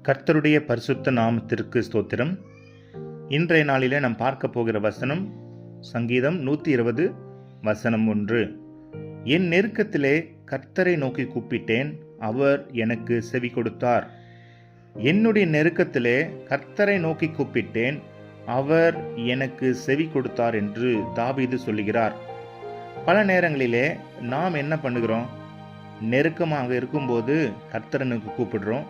கர்த்தருடைய பரிசுத்த நாமத்திற்கு ஸ்தோத்திரம். இன்றைய நாளிலே நாம் பார்க்க போகிற வசனம் சங்கீதம் 120 வசனம் 1. என் நெருக்கத்திலே கர்த்தரை நோக்கி கூப்பிட்டேன், அவர் எனக்கு செவி கொடுத்தார். என்னுடைய நெருக்கத்திலே கர்த்தரை நோக்கி கூப்பிட்டேன், அவர் எனக்கு செவி கொடுத்தார் என்று தாவீது சொல்லுகிறார். பல நேரங்களிலே நாம் என்ன பண்ணுகிறோம்? நெருக்கமாக இருக்கும்போது கர்த்தரை நோக்கி கூப்பிடுறோம்.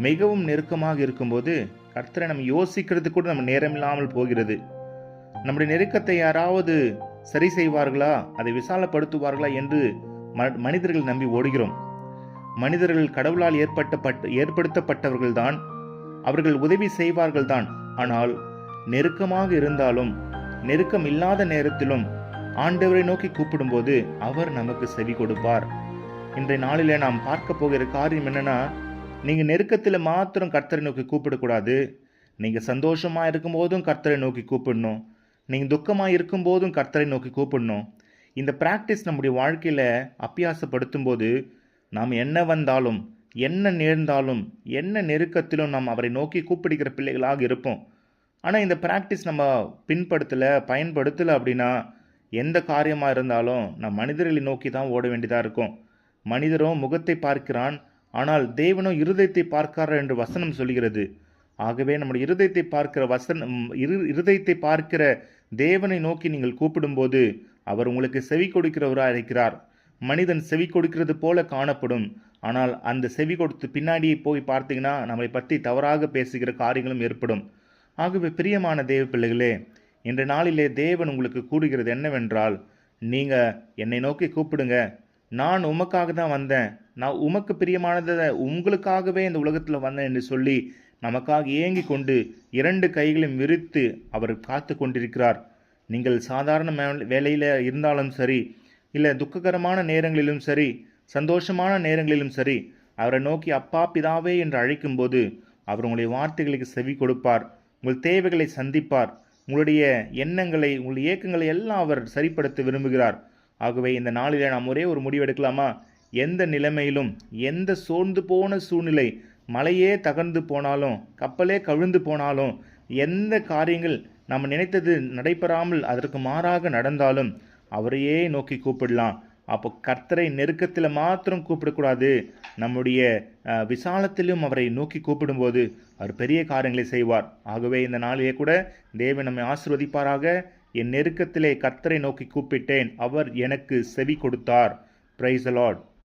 மிகவும் நெருக்கமாக இருக்கும்போது கர்த்தரை நம்ம யோசிக்கிறது கூட நம்ம நேரமில்லாமல் போகிறது. நம்முடைய நெருக்கத்தை யாராவது சரி செய்வார்களா, அதை விசாலப்படுத்துவார்களா என்று மனிதர்கள் நம்பி ஓடுகிறோம். மனிதர்கள் கடவுளால் ஏற்படுத்தப்பட்டவர்கள்தான், அவர்கள் உதவி செய்வார்கள் தான். ஆனால் நெருக்கமாக இருந்தாலும் நெருக்கம் இல்லாத நேரத்திலும் ஆண்டவரை நோக்கி கூப்பிடும்போது அவர் நமக்கு செவி கொடுப்பார். இன்றைய நாளிலே நாம் பார்க்க போகிற காரியம் என்னன்னா, நீங்கள் நெருக்கத்தில் மாத்திரம் கர்த்தரை நோக்கி கூப்பிடக்கூடாது. நீங்கள் சந்தோஷமாக இருக்கும்போதும் கர்த்தரை நோக்கி கூப்பிடணும். நீங்கள் துக்கமாக இருக்கும்போதும் கர்த்தரை நோக்கி கூப்பிடணும். இந்த ப்ராக்டிஸ் நம்முடைய வாழ்க்கையில் அபியாசப்படுத்தும் போது நாம் என்ன வந்தாலும், என்ன நேர்ந்தாலும், என்ன நெருக்கத்திலும் நாம் அவரை நோக்கி கூப்பிடுகிற பிள்ளைகளாக இருப்போம். ஆனால் இந்த ப்ராக்டிஸ் நம்ம பயன்படுத்தலை அப்படின்னா எந்த காரியமாக இருந்தாலும் நம் மனிதர்களை நோக்கி தான் ஓட வேண்டியதாக இருக்கும். மனிதரும் முகத்தை பார்க்கிறான், ஆனால் தேவனோ இருதயத்தை பார்க்கிறார் என்று வசனம் சொல்கிறது. ஆகவே நம்முடைய இருதயத்தை பார்க்கிற தேவனை நோக்கி நீங்கள் கூப்பிடும்போது அவர் உங்களுக்கு செவி கொடுக்கிறவராக இருக்கிறார். மனிதன் செவி கொடுக்கிறது போல காணப்படும், ஆனால் அந்த செவி கொடுத்து பின்னாடியே போய் பார்த்தீங்கன்னா நம்மளை பற்றி தவறாக பேசுகிற காரியங்களும் ஏற்படும். ஆகவே பிரியமான தேவ பிள்ளைகளே, இன்ற நாளிலே தேவன் உங்களுக்கு கூறுகிறது என்னவென்றால், நீங்கள் என்னை நோக்கி கூப்பிடுங்க, நான் உமக்காக தான் வந்தேன், நான் உமக்கு பிரியமானதை உங்களுக்காகவே இந்த உலகத்தில் வந்தேன் என்று சொல்லி நமக்காக ஏங்கி கொண்டு 2 கைகளையும் விரித்து அவர் காத்து கொண்டிருக்கிறார். நீங்கள் சாதாரண வேலையில் இருந்தாலும் சரி, இல்லை துக்ககரமான நேரங்களிலும் சரி, சந்தோஷமான நேரங்களிலும் சரி, அவரை நோக்கி அப்பா பிதாவே என்று அழைக்கும்போது அவர் உங்களுடைய வார்த்தைகளுக்கு செவி கொடுப்பார். உங்கள் தேவைகளை சந்திப்பார். உங்களுடைய எண்ணங்களை, உங்களுடைய இயக்கங்களை எல்லாம் அவர் சரிப்படுத்த விரும்புகிறார். ஆகவே இந்த நாளில் நாம் ஒரே ஒரு முடிவெடுக்கலாமா? எந்த நிலைமையிலும், எந்த சோர்ந்து போன சூழ்நிலை, மலையே தகர்ந்து போனாலும், கப்பலே கவிழ்ந்து போனாலும், எந்த காரியங்கள் நாம் நினைத்தது நடைபெறாமல் அதற்கு மாறாக நடந்தாலும் அவரையே நோக்கி கூப்பிடலாம். அப்போ கர்த்தரை நெருக்கத்தில் மாத்திரம் கூப்பிடக்கூடாது, நம்முடைய விசாலத்திலும் அவரை நோக்கி கூப்பிடும்போது அவர் பெரிய காரியங்களை செய்வார். ஆகவே இந்த நாளிலே கூட தேவன் நம்மை ஆசீர்வதிப்பாராக. என் நெருக்கத்திலே கர்த்தரை நோக்கி கூப்பிட்டேன், அவர் எனக்கு செவி கொடுத்தார். Praise the Lord.